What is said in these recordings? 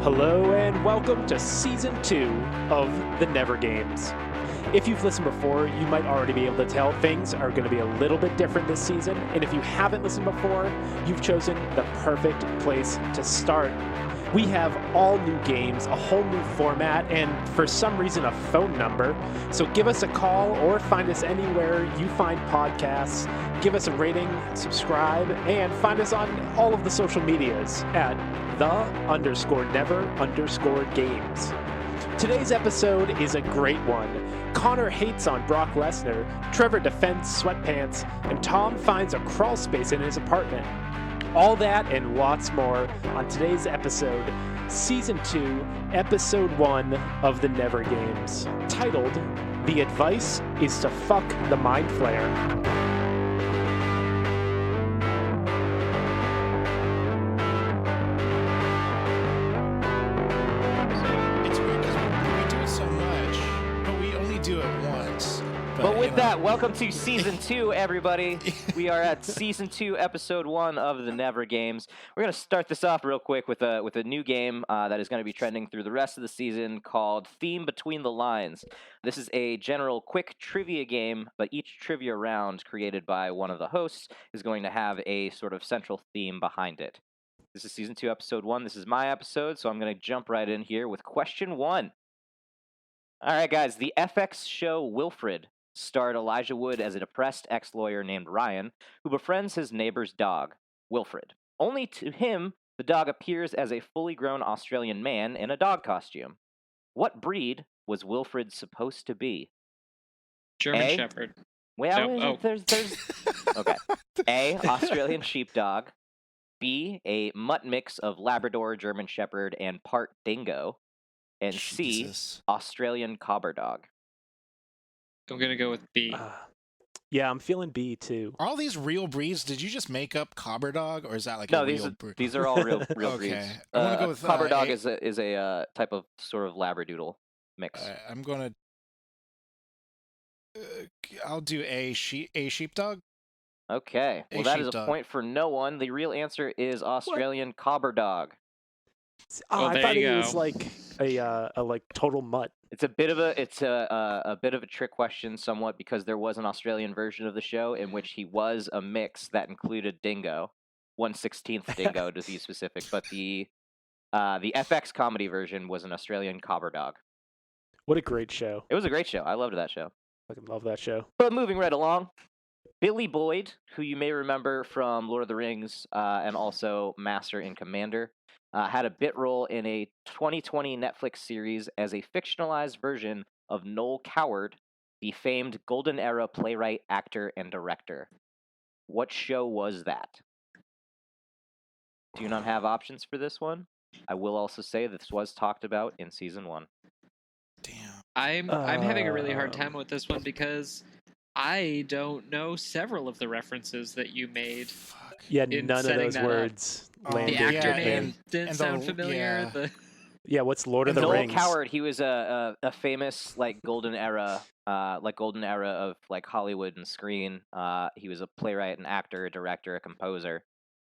Hello and welcome to Season 2 of The Never Games. If you've listened before, you might already be able to tell things are going to be a little bit different this season, and if you haven't listened before, you've chosen the perfect place to start. We have all new games, a whole new format, and for some reason a phone number. So give us a call or find us anywhere you find podcasts. Give us a rating, subscribe, and find us on all of the social medias at _never_games. Today's episode is a great one. Conor hates on Brock Lesnar, Trevor defends sweatpants, and Tom finds a crawl space in his apartment. All that and lots more on today's episode, Season 2, Episode 1 of The Never Games, titled, The Advice is to Fuck the Mind Flayer. But with that, welcome to Season 2, everybody. We are at Season 2, Episode 1 of The Never Games. We're going to start this off real quick with a new game that is going to be trending through the rest of the season called Theme Between the Lines. This is a general quick trivia game, but each trivia round created by one of the hosts is going to have a sort of central theme behind it. This is Season 2, Episode 1. This is my episode, so I'm going to jump right in here with question 1. All right, guys, the FX show Wilfred starred Elijah Wood as a depressed ex-lawyer named Ryan, who befriends his neighbor's dog, Wilfred. Only to him, the dog appears as a fully grown Australian man in a dog costume. What breed was Wilfred supposed to be? German Shepherd. Well, there's okay. A, Australian sheepdog. B, a mutt mix of Labrador, German Shepherd, and part dingo. And C, Australian cobber dog. I'm going to go with B. Yeah, I'm feeling B too. Are all these real breeds? Did you just make up cobber dog, or is that like no? a real breed? These are all real okay. breeds. I want to go with cobber dog is a type of sort of labradoodle mix. I'm gonna. I'll do a sheepdog. Okay. Well, that is a point for no one. The real answer is Australian cobber dog. I thought it was like a total mutt. It's a bit of a trick question, somewhat, because there was an Australian version of the show in which he was a mix that included dingo, 1/16th dingo to be specific. But the FX comedy version was an Australian cobber dog. What a great show! It was a great show. I loved that show. Fucking love that show. But moving right along, Billy Boyd, who you may remember from Lord of the Rings and also Master and Commander. Had a bit role in a 2020 Netflix series as a fictionalized version of Noel Coward, the famed Golden Era playwright, actor, and director. What show was that? Do you not have options for this one? I will also say this was talked about in Season 1. Damn. I'm having a really hard time with this one because I don't know several of the references that you made. Yeah, none of those words landed. The actor name didn't sound familiar. Yeah, what's Lord of the Noel Rings? Coward, he was a famous golden era of Hollywood and screen. He was a playwright, an actor, a director, a composer.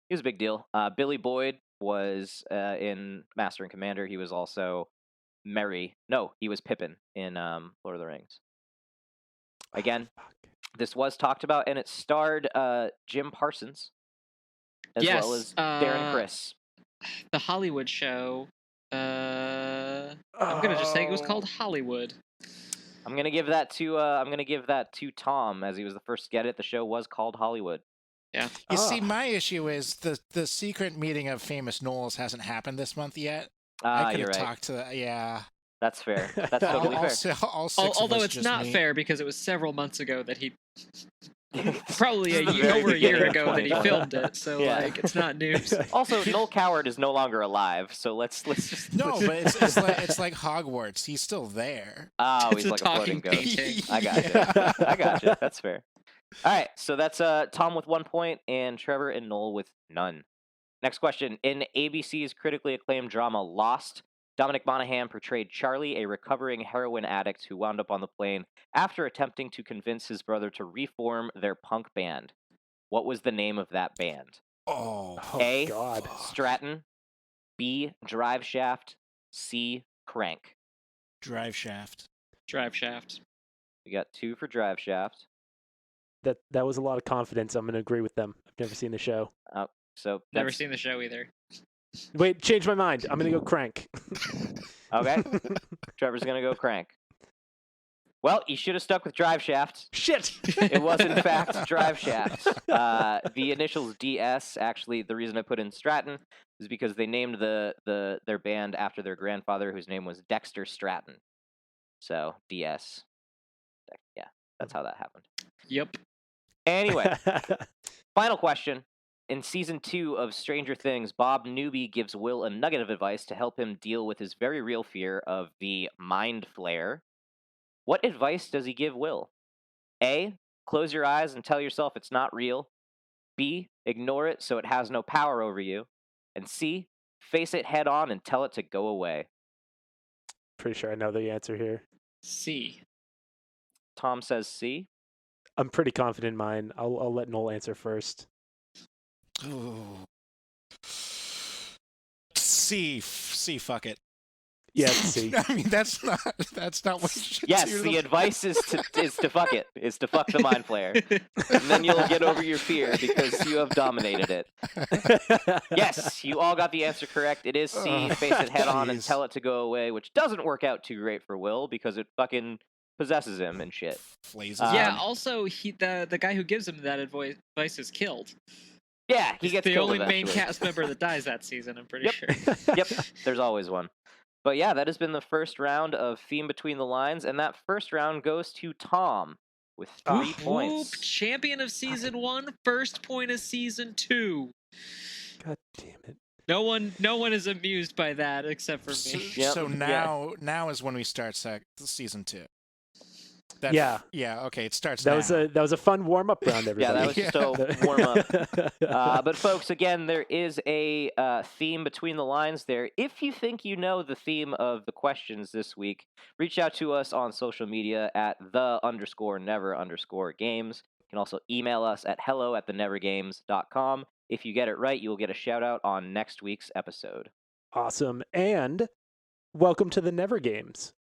He was a big deal. Billy Boyd was in Master and Commander. He was also he was Pippin in Lord of the Rings. Again, this was talked about, and it starred Jim Parsons. As well as Darren Criss. The Hollywood show. I'm gonna just say it was called Hollywood. I'm gonna give that to Tom, as he was the first to get it. The show was called Hollywood. Yeah. You see, my issue is the secret meeting of famous Knowles hasn't happened this month yet. I could have talked to that. Yeah. That's fair. That's totally fair. Although it's not fair because it was several months ago that he. Probably over a year ago that he filmed it, so it's not news. Also, Noel Coward is no longer alive, so let's just but it's like Hogwarts. He's still there. Oh, he's like a floating ghost. I got you. That's fair. All right, so that's Tom with 1 point and Trevor and Noel with none. Next question: in ABC's critically acclaimed drama Lost, Dominic Monaghan portrayed Charlie, a recovering heroin addict who wound up on the plane after attempting to convince his brother to reform their punk band. What was the name of that band? Oh, A, God. Stratton. B, drive shaft, C, crank. Drive shaft. Drive shaft. We got 2 for drive shaft. That was a lot of confidence. I'm going to agree with them. I've never seen the show. So never seen the show either. Wait, change my mind. I'm going to go crank. Okay. Trevor's going to go crank. Well, you should have stuck with drive shaft. Shit! It was, in fact, drive shaft. The initials DS, actually, the reason I put in Stratton is because they named their band after their grandfather, whose name was Dexter Stratton. So, DS. Yeah, that's how that happened. Yep. Anyway, final question. In Season 2 of Stranger Things, Bob Newby gives Will a nugget of advice to help him deal with his very real fear of the Mind Flayer. What advice does he give Will? A, close your eyes and tell yourself it's not real. B, ignore it so it has no power over you. And C, face it head on and tell it to go away. Pretty sure I know the answer here. C. Tom says C. I'm pretty confident in mine. I'll let Noel answer first. Ooh. C, fuck it. Yeah, C. I mean, that's not what you should Yes, do. the advice is to fuck it. Is to fuck the Mind Flayer. And then you'll get over your fear because you have dominated it. Yes, you all got the answer correct. It is C, face it head on and tell it to go away, which doesn't work out too great for Will because it fucking possesses him and shit. Yeah, also, the guy who gives him that advice is killed. Yeah, he gets the killed only eventually. main cast member that dies that season, I'm pretty sure. Yep, there's always one. But yeah, that has been the first round of Theme Between the Lines, and that first round goes to Tom with 3 points. Champion of Season 1, first point of Season 2. God damn it. No one is amused by that except for me. So now is when we start Season 2. Yeah, okay, it starts that now. was a fun warm-up round, everybody. Yeah, that was just a warm-up. But folks, again, there is a theme between the lines there. If you think you know the theme of the questions this week, reach out to us on social media at _never_games. You can also email us at hello@thenevergames.com. If you get it right, you will get a shout-out on next week's episode. Awesome. And welcome to the Never Games.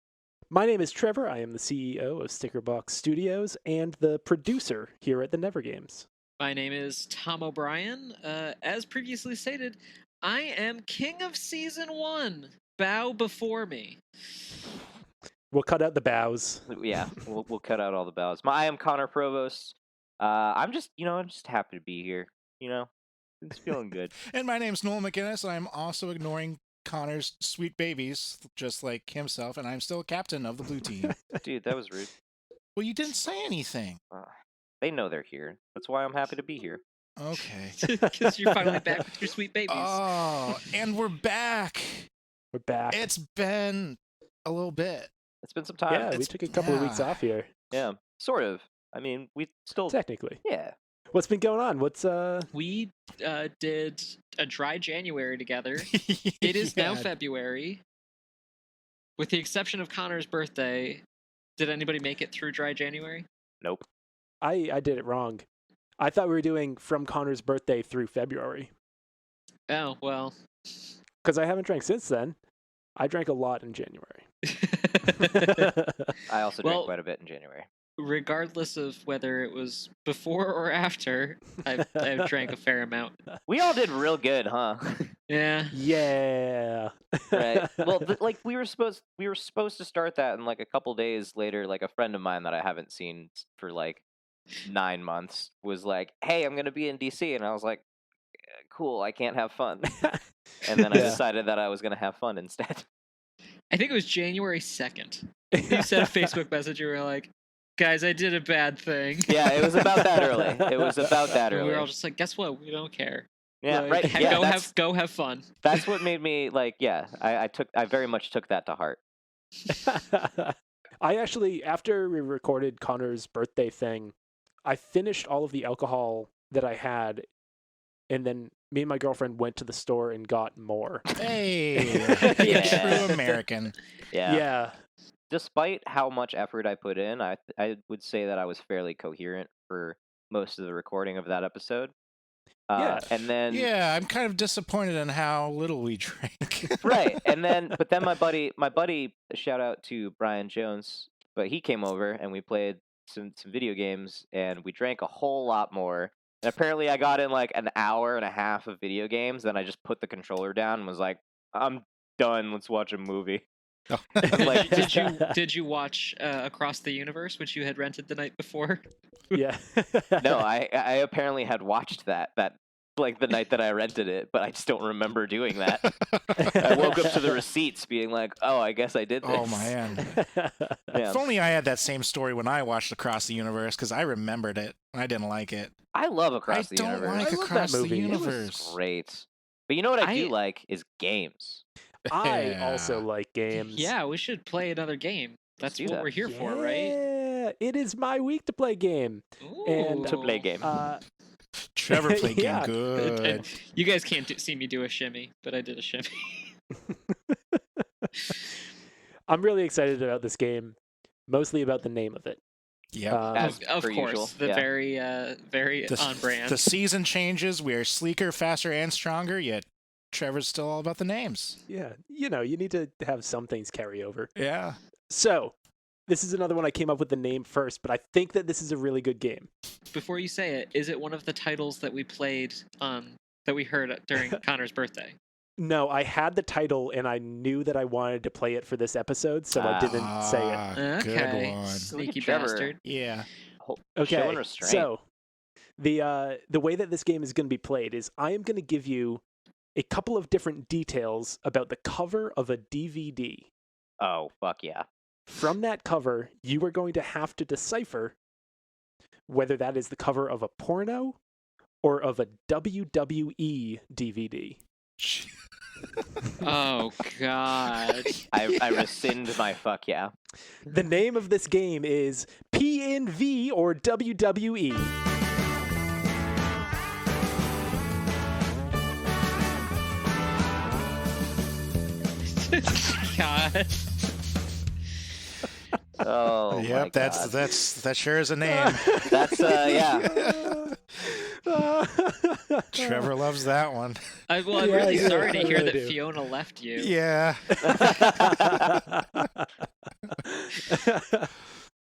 My name is Trevor. I am the CEO of Stickerbox Studios and the producer here at the Never Games. My name is Tom O'Brien. As previously stated, I am king of Season 1. Bow before me. We'll cut out the bows. Yeah, we'll cut out all the bows. I am Conor Provost. I'm just happy to be here. It's feeling good. And my name's Noel McGinnis. I'm also ignoring Connor's sweet babies, just like himself, and I'm still captain of the blue team. Dude, that was rude. Well, you didn't say anything. They know they're here. That's why I'm happy to be here. Okay. Because you're finally back with your sweet babies. Oh, and we're back. We're back. It's been a little bit. It's been some time. Yeah, we took a couple of weeks off here. Yeah, sort of. I mean, we still... Technically. Yeah. What's been going on? We did a dry January together. It is now February. With the exception of Connor's birthday, did anybody make it through dry January? Nope. I did it wrong. I thought we were doing from Connor's birthday through February. Oh, well. Because I haven't drank since then. I drank a lot in January. I also drank quite a bit in January. Regardless of whether it was before or after, I've drank a fair amount. We all did real good, huh? Yeah. Yeah. Right. Well, we were supposed to start that, and a couple days later, a friend of mine that I haven't seen for 9 months was like, "Hey, I'm gonna be in DC," and I was like, "Cool, I can't have fun." And then I decided that I was gonna have fun instead. I think it was January 2nd. You sent a Facebook message. You were like, "Guys, I did a bad thing." Yeah, it was about that early. It was about that early. We were all just like, "Guess what? We don't care." Yeah, right. Yeah, go have fun. That's what made me I very much took that to heart. I actually, after we recorded Connor's birthday thing, I finished all of the alcohol that I had, and then me and my girlfriend went to the store and got more. Hey, true American. Yeah. Despite how much effort I put in, I would say that I was fairly coherent for most of the recording of that episode. And then Yeah, I'm kind of disappointed in how little we drank. right, but then my buddy, shout out to Brian Jones, but he came over and we played some video games and we drank a whole lot more. And apparently, I got in like an hour and a half of video games. Then I just put the controller down and was like, "I'm done. Let's watch a movie." Oh. Like, Did you watch Across the Universe, which you had rented the night before? Yeah. no, I apparently had watched that like the night that I rented it, but I just don't remember doing that. I woke up to the receipts being like, "Oh, I guess I did this." Oh man! Yeah. If only I had that same story when I watched Across the Universe, because I remembered it and I didn't like it. I love Across the I don't Universe. like I love that Across the movie. It was Universe. Great. But you know what I do like is games. I Yeah. also like games. Yeah, we should play another game. That's do what that. we're here for, right? Yeah, it is my week to play game. And To play game. Trevor played Yeah. game good. You guys can't see me do a shimmy, but I did a shimmy. I'm really excited about this game, mostly about the name of it. Yeah. As Of per course, usual, the yeah. very on brand. The season changes. We are sleeker, faster, and stronger. Yet Trevor's still all about the names. Yeah, you need to have some things carry over. Yeah. So, this is another one I came up with the name first, but I think that this is a really good game. Before you say it, is it one of the titles that we played that we heard during Connor's birthday? No, I had the title and I knew that I wanted to play it for this episode, so I didn't say it. Good Okay. one. Sneaky Trevor. bastard. Yeah. Okay, Showing restraint. so the way that this game is going to be played is I am going to give you a couple of different details about the cover of a DVD. Oh, fuck yeah. From that cover, you are going to have to decipher whether that is the cover of a porno or of a WWE DVD. Oh God. I rescind my fuck yeah. The name of this game is PNV or WWE. God. Oh, my Yep. God. That sure is a name. That's yeah. Trevor loves that one. I'm Yeah, really I sorry to hear really that do. Fiona left you. Yeah.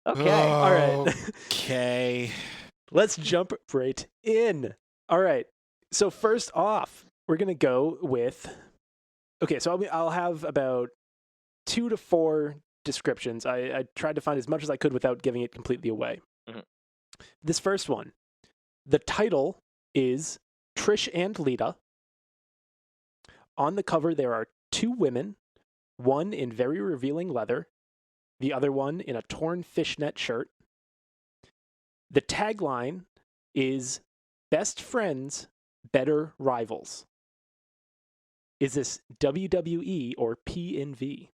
Okay. All right. Okay. Let's jump right in. All right. So first off, we're going to go with... Okay, so I'll have about 2 to 4 descriptions. I tried to find as much as I could without giving it completely away. Mhm. This first one, the title is Trish and Lita. On the cover, there are 2 women, one in very revealing leather, the other one in a torn fishnet shirt. The tagline is Best Friends, Better Rivals. Is this WWE or PNV?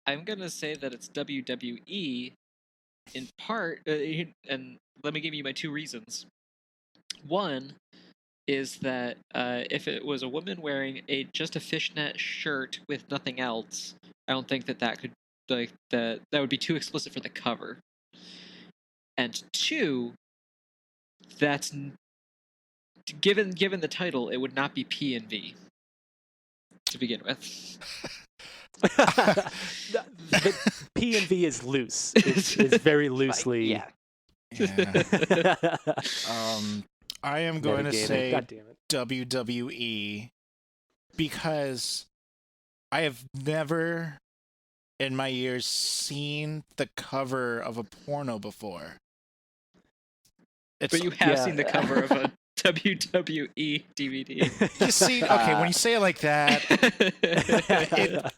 I'm gonna say that it's WWE, in part, and let me give you my 2 reasons. One is that if it was a woman wearing just a fishnet shirt with nothing else, I don't think that could that would be too explicit for the cover. And 2, that's given the title, it would not be P&V to begin with. The PNV is loose. It's very loosely. Yeah. Yeah. I am going to metagaming. say God damn it. WWE because I have never in my years seen the cover of a porno before. But you have yeah. seen the cover of a WWE DVD. You see, okay, when you say it like that,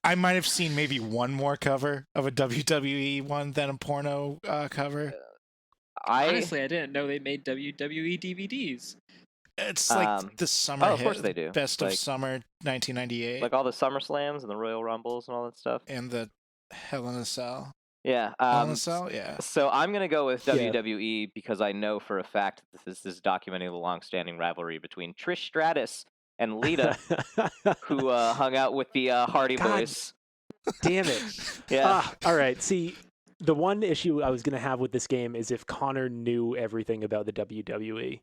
I might have seen maybe one more cover of a WWE one than a porno cover. Honestly, I didn't know they made WWE DVDs. It's like the summer of hit, course they do. Best of Like- Summer 1998, like all the SummerSlams and the Royal Rumbles and all that stuff. and the Hell in a Cell. Yeah. Hell in a Cell, yeah. So I'm gonna go with Yeah. WWE because I know for a fact that this is documenting the long-standing rivalry between Trish Stratus and Lita, who hung out with the Hardy God. Boys. Damn it. Yeah. All right. See, The one issue I was going to have with this game is if Conor knew everything about the WWE.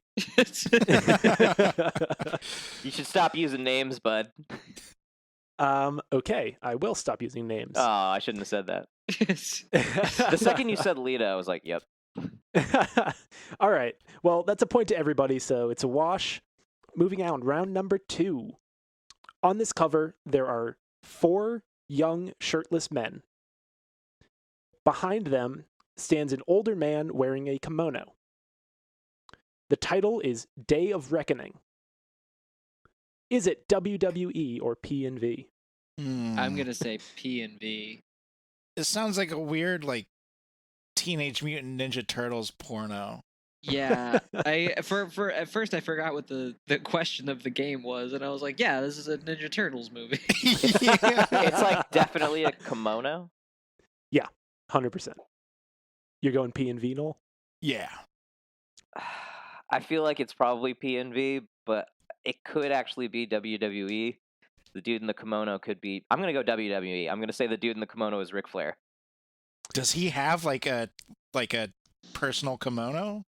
You should stop using names, bud. Okay, I will stop using names. Oh, I shouldn't have said that. The second you said Lita, I was like, yep. All right. Well, that's a point to everybody, so it's a wash. Moving on, round number 2. On this cover, there are 4 young shirtless men. Behind them stands an older man wearing a kimono. The title is Day of Reckoning. Is it WWE or P&V? I'm gonna say P&V. It sounds like a weird, like, Teenage Mutant Ninja Turtles porno. Yeah, at first I forgot what the question of the game was, and I was like, yeah, this is a Ninja Turtles movie. It's like definitely a kimono. 100%. You're going P&V, Noel? Yeah. I feel like it's probably P&V, but it could actually be WWE. The dude in the kimono could be. I'm gonna go WWE. I'm gonna say the dude in the kimono is Ric Flair. Does he have like a personal kimono?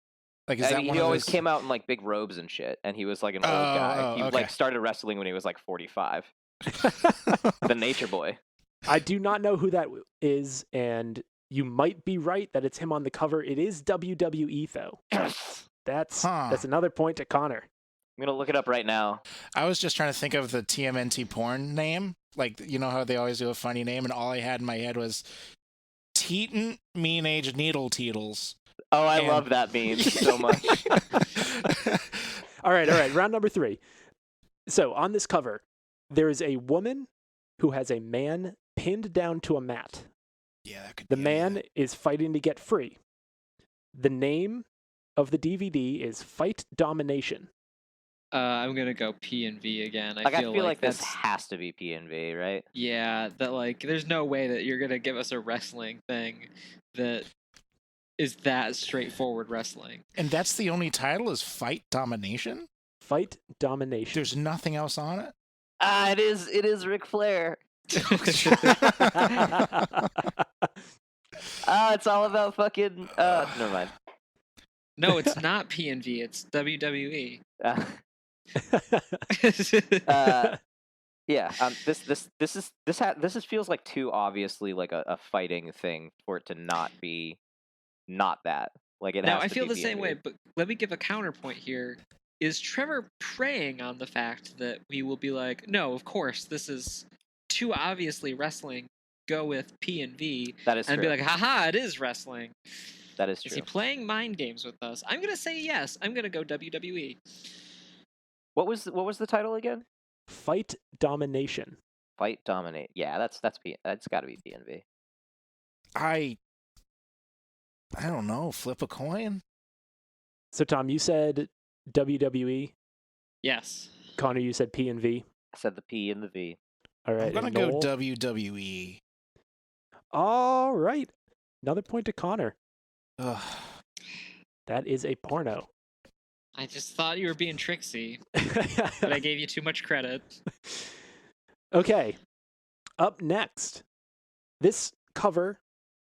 Like, is that He one of always those... came out in like big robes and shit, and he was like an old guy. He okay. like started wrestling when he was like 45. The Nature Boy. I do not know who that is, and you might be right that it's him on the cover. It is WWE, though. That's another point to Conor. I'm gonna look it up right now. I was just trying to think of the TMNT porn name. Like, you know how they always do a funny name, and all I had in my head was Teeton Mean Age Needle Teetles. Oh, I love that meme so much. All right. Round number 3. So on this cover, there is a woman who has a man pinned down to a mat. Yeah, that could The be man is fighting to get free. The name of the DVD is Fight Domination. I'm gonna go P&V again. I feel like this that's... has to be P&V, right? Yeah, that like there's no way that you're gonna give us a wrestling thing that is that straightforward wrestling. And that's the only title is Fight Domination? Fight Domination. There's nothing else on it? It is Ric Flair. It's all about fucking never mind. No, it's not P&V, it's WWE. Yeah. This feels like too obviously like a fighting thing for it to not be that. Like it. Now has I to feel be the same P&V. way, but let me give a counterpoint here. Is Trevor preying on the fact that we will be like, no, of course, this is too obviously wrestling. Go with P&V. That is and true. be like, haha, it is wrestling. That is true. Is he playing mind games with us? I'm gonna say yes. I'm gonna go WWE. What was the title again? Fight Domination. Fight Dominate. Yeah, that's got to be P&V. I don't know. Flip a coin? So Tom, you said WWE. Yes. Conor, you said P&V. I said the P and the V. All right. I'm going to Noel? go WWE. All right. Another point to Conor. Ugh. That is a porno. I just thought you were being tricksy, but I gave you too much credit. Okay. Up next, this cover,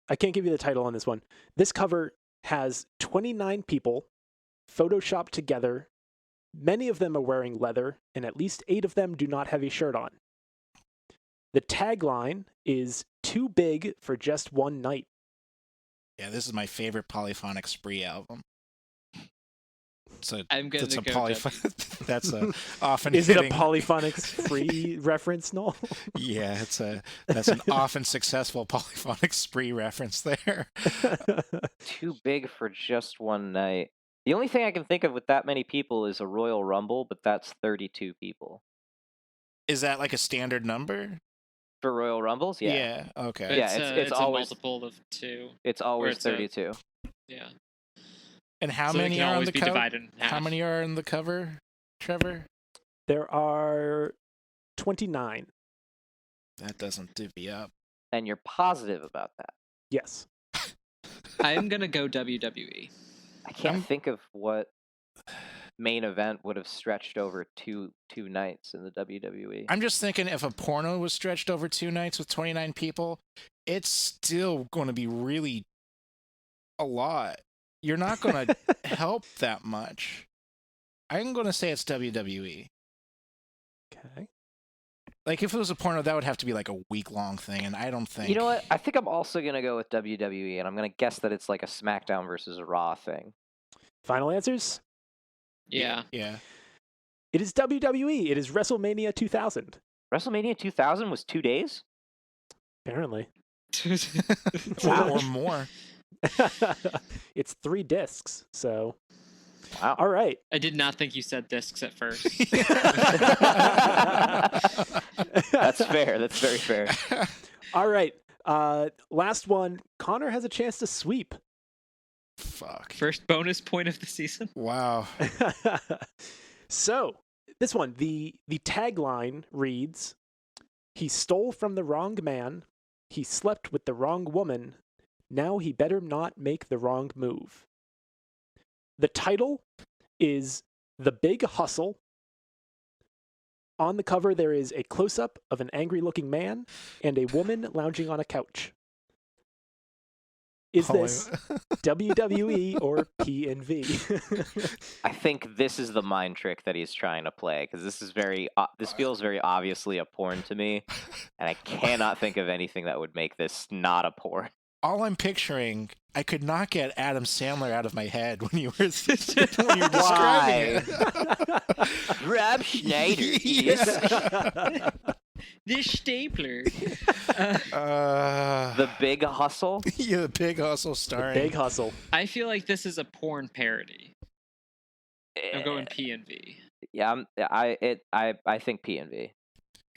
I can't give you the title on this one. This cover has 29 people photoshopped together. Many of them are wearing leather, and at least 8 of them do not have a shirt on. The tagline is "Too big for just one night." Yeah, this is my favorite Polyphonic Spree album. I'm going to go. That's a often. Is it a Polyphonic Spree reference, Noel? Yeah, that's an often successful Polyphonic Spree reference there. Too big for just one night. The only thing I can think of with that many people is a Royal Rumble, but that's 32 people. Is that like a standard number? For Royal Rumbles? Yeah. Yeah, okay. Yeah, it's always a multiple of 2. It's always it's 32. Yeah. And how So many it can are on always the be cover? divided in half. How many are on the cover, Trevor? There are 29. That doesn't divvy up. And you're positive about that. Yes. I'm going to go WWE. I can't think of what main event would have stretched over two nights in the WWE. I'm just thinking if a porno was stretched over 2 nights with 29 people, it's still going to be really a lot. You're not going to help that much. I'm going to say it's WWE. Okay. Like, if it was a porno, that would have to be like a week-long thing, and I don't think... You know what? I think I'm also going to go with WWE, and I'm going to guess that it's like a SmackDown versus a Raw thing. Final answers? Yeah. Yeah. It is WWE. It is WrestleMania 2000. WrestleMania 2000 was 2 days? Apparently. Or more. It's 3 discs, so... Wow. All right. I did not think you said discs at first. That's fair. That's very fair. All right. Last one. Conor has a chance to sweep. Fuck. First bonus point of the season. Wow. So, this one, the tagline reads, "He stole from the wrong man. He slept with the wrong woman. Now he better not make the wrong move." The title is The Big Hustle. On the cover, there is a close-up of an angry-looking man and a woman lounging on a couch. Is this WWE or PNV? I think this is the mind trick that he's trying to play, because this is this feels very obviously a porn to me, and I cannot think of anything that would make this not a porn. All I'm picturing, I could not get Adam Sandler out of my head when you were describing it. Rob Schneider. Yeah. This stapler. The Big Hustle. Yeah, The Big Hustle starring. The Big Hustle. I feel like this is a porn parody. I'm going PNV. Yeah, I think PNV.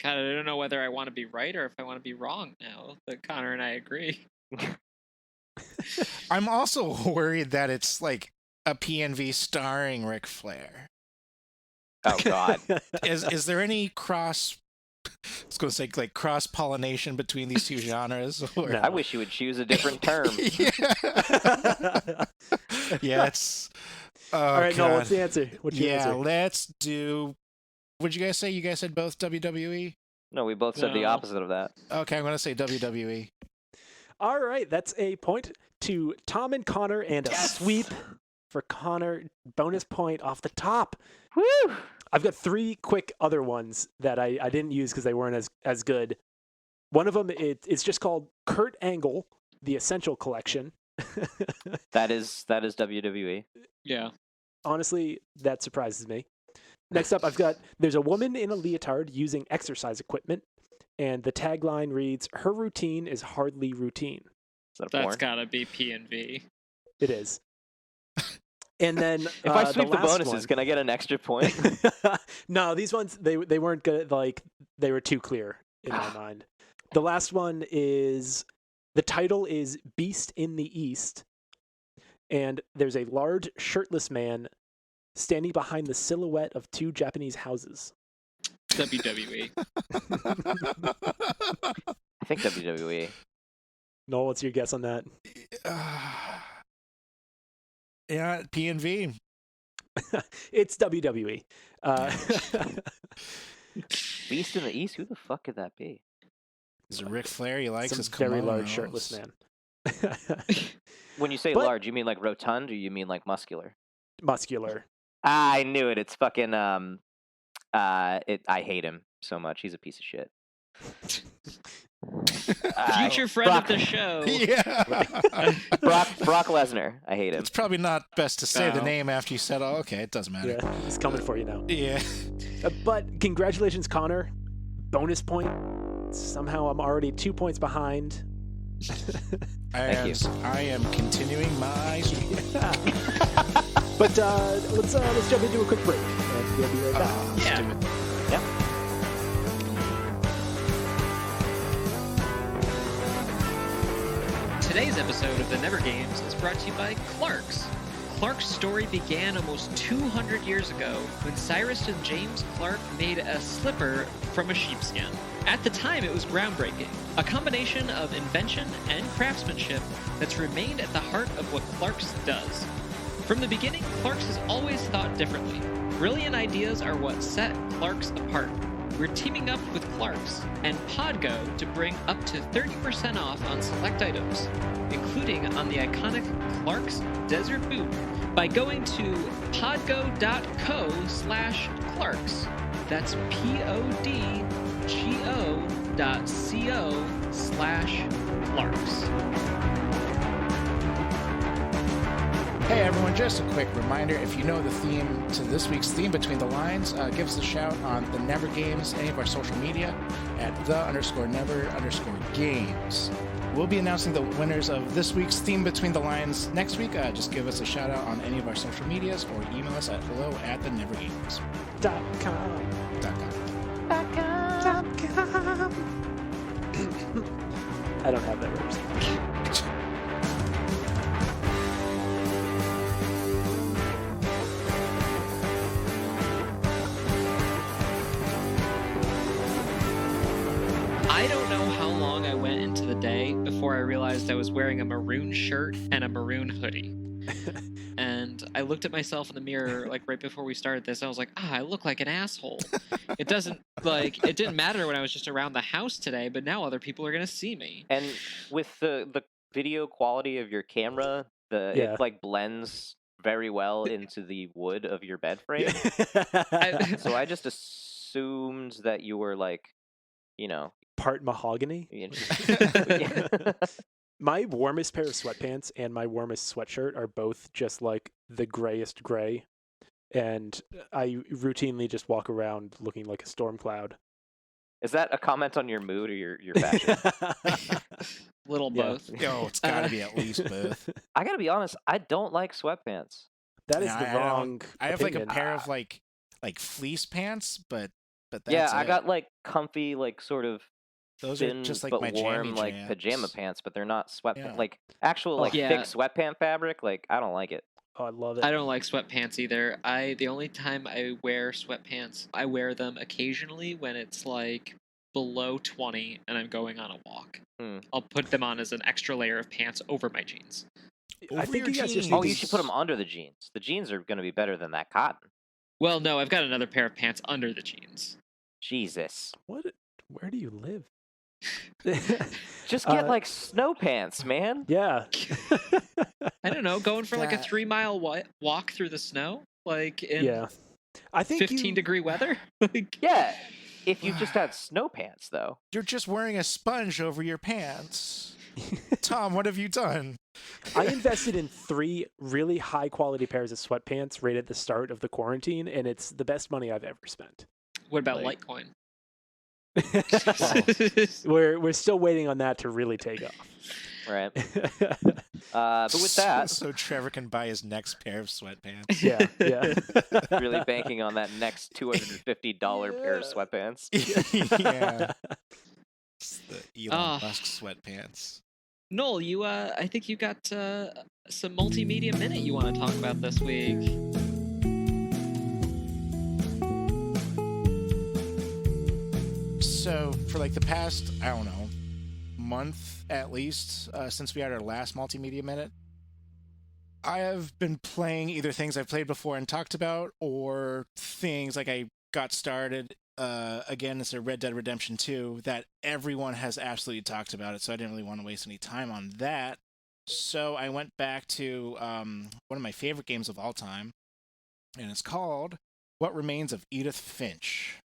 God, I don't know whether I want to be right or if I want to be wrong now that Conor and I agree. I'm also worried that it's like a PNV starring Ric Flair. Oh God. Is there any cross pollination between these two genres? Or... No. I wish you would choose a different term. Yeah, it's. Oh, all right, God. Noel, what's the answer? What's your answer? Let's do. What'd you guys say? You guys said both WWE? No, we both said the No. opposite of that. Okay, I'm going to say WWE. All right, that's a point to Tom and Conor and a sweep for Conor. Bonus point off the top. Woo! I've got 3 quick other ones that I didn't use because they weren't as good. One of them, it's just called Kurt Angle, The Essential Collection. That is WWE. Yeah. Honestly, that surprises me. Next up, there's a woman in a leotard using exercise equipment, and the tagline reads, "Her routine is hardly routine." Is that a That's porn? gotta be PNV. It is. And then If I sweep the last bonuses, one- can I get an extra point? No, these ones they weren't good. Like they were too clear in my mind. The last one is the title is Beast in the East, and there's a large shirtless man standing behind the silhouette of 2 Japanese houses. WWE. I think WWE. Noel, what's your guess on that? Yeah, PNV. It's WWE. Beast in the East? Who the fuck could that be? Is it Ric Flair? He likes Some his very large kimonos. shirtless man. When you say But- large, you mean like rotund or you mean like muscular? Muscular. I knew it. It's fucking I hate him so much. He's a piece of shit. Future friend of the show. Yeah. Brock Lesnar. I hate him. It's probably not best to say the No. name after you said, "Oh, okay, it doesn't matter." Yeah, he's coming for you now. Yeah. But congratulations, Conor. Bonus point. Somehow I'm already 2 points behind. Thank you. I am continuing my streak. But let's jump into a quick break, and we'll be right back. Let's Yeah. do it. Yeah. Today's episode of The Never Games is brought to you by Clark's. Clark's story began almost 200 years ago when Cyrus and James Clark made a slipper from a sheepskin. At the time, it was groundbreaking, a combination of invention and craftsmanship that's remained at the heart of what Clark's does. From the beginning, Clark's has always thought differently. Brilliant ideas are what set Clark's apart. we're teaming up with Clark's and Podgo to bring up to 30% off on select items, including on the iconic Clark's Desert Boot, by going to podgo.co/Clark's. That's podgo.co/Clark's. Hey everyone, just a quick reminder, if you know the theme to this week's theme Between the Lines, give us a shout on the Never Games, any of our social media, at _never_games. We'll be announcing the winners of this week's theme Between the Lines next week. Just give us a shout out on any of our social medias or email us at hello@thenevergames.com. I don't have that representation. I don't know how long I went into the day before I realized I was wearing a maroon shirt and a maroon hoodie. And I looked at myself in the mirror like right before we started this. And I was like, I look like an asshole. It didn't matter when I was just around the house today, but now other people are gonna see me. And with the video quality of your camera, it like blends very well into the wood of your bed frame. So I just assumed that you were like, part mahogany. My warmest pair of sweatpants and my warmest sweatshirt are both just like the grayest gray, and I routinely just walk around looking like a storm cloud. Is that a comment on your mood or your fashion? Little both. Yo, it's gotta be at least both. I gotta be honest, I don't like sweatpants. That is the wrong I have like a opinion. pair of like fleece pants, but that's I it. got like comfy, like sort of Those thin are just like but my warm, jammy like jams. pajama pants, but they're not sweatpants. Yeah. Like actual, like Yeah. thick sweatpant fabric. Like I don't like it. Oh, I love it. I don't like sweatpants either. The only time I wear sweatpants, I wear them occasionally when it's like below 20 and I'm going on a walk. I'll put them on as an extra layer of pants over my jeans. I think you guys just Oh, you should put them under the jeans. The jeans are going to be better than that cotton. Well, no, I've got another pair of pants under the jeans. Jesus. What? Where do you live? Just get like snow pants, man. Yeah. I don't know, going for like a 3-mile walk through the snow, like in I think 15-degree weather. Yeah, if you just had snow pants, though. You're just wearing a sponge over your pants. Tom, what have you done? I invested in 3 really high quality pairs of sweatpants right at the start of the quarantine, and it's the best money I've ever spent. What about Litecoin? We're still waiting on that to really take off. Right. But with that, so Trevor can buy his next pair of sweatpants. Yeah. Really banking on that next $250 pair of sweatpants. Yeah. It's the Elon Musk sweatpants. Noel, I think you got some Multimedia Minute you want to talk about this week. So for like the past, I don't know, month at least, since we had our last Multimedia Minute, I have been playing either things I've played before and talked about, or things like I got started again. It's a Red Dead Redemption 2 that everyone has absolutely talked about it, so I didn't really want to waste any time on that. So I went back to one of my favorite games of all time, and it's called What Remains of Edith Finch.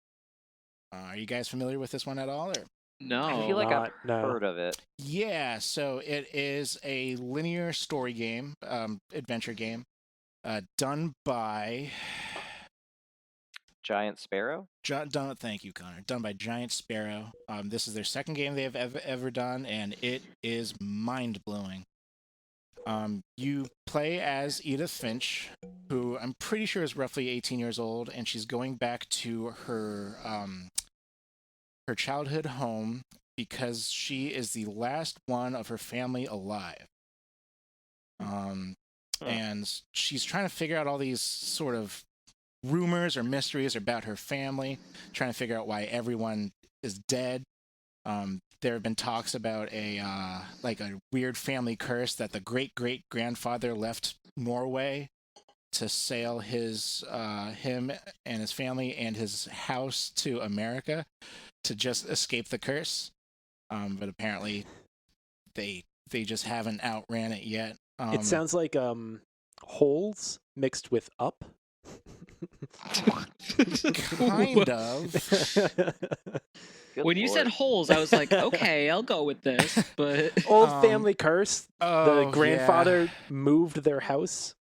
Are you guys familiar with this one at all? Or? No. I feel like I've heard of it. Yeah, so it is a linear story game, adventure game, done by Giant Sparrow? Thank you, Connor. Done by Giant Sparrow. This is their second game they have ever done, and it is mind-blowing. You play as Edith Finch, who I'm pretty sure is roughly 18 years old, and she's going back to her childhood home because she is the last one of her family alive. And she's trying to figure out all these sort of rumors or mysteries about her family, trying to figure out why everyone is dead. There have been talks about a weird family curse that the great-great-grandfather left Norway to sail him and his family and his house to America to just escape the curse. But apparently they just haven't outran it yet. It sounds like holes mixed with up. Kind of. Good When you lord. said holes, I was like, okay, I'll go with this. But Old family curse. Oh, The grandfather moved their house.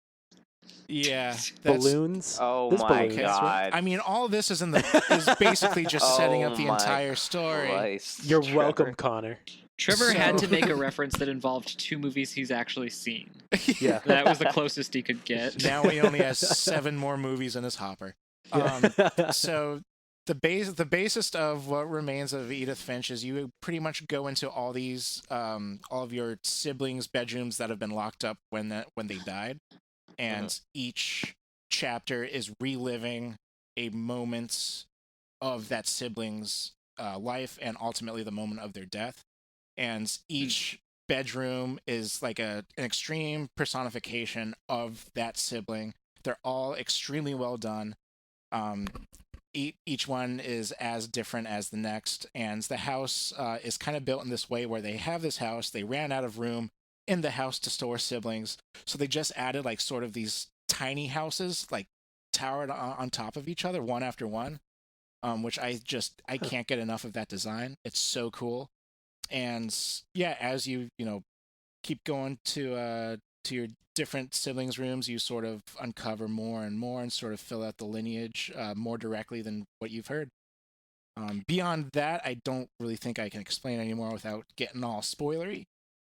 Yeah. Balloons. Oh There's my balloons, right? god. I mean, all of this is is basically just setting up the Oh my entire story. Christ, You're Trevor. welcome, Connor. Trevor had So- to make a reference that involved 2 movies he's actually seen. Yeah. That was the closest he could get. Now he only has 7 more movies in his hopper. So the basis of what remains of Edith Finch is you pretty much go into all these all of your siblings' bedrooms that have been locked up when they died, and each chapter is reliving a moment of that sibling's life and ultimately the moment of their death. And each bedroom is like an extreme personification of that sibling. They're all extremely well done. Each one is as different as the next, and the house is kind of built in this way where they have this house, they ran out of room in the house to store siblings, so they just added like sort of these tiny houses like towered on top of each other, one after one, which I can't get enough of that design. It's so cool. And yeah, as you keep going to your different siblings' rooms, you sort of uncover more and more and sort of fill out the lineage more directly than what you've heard. Beyond that, I don't really think I can explain anymore without getting all spoilery.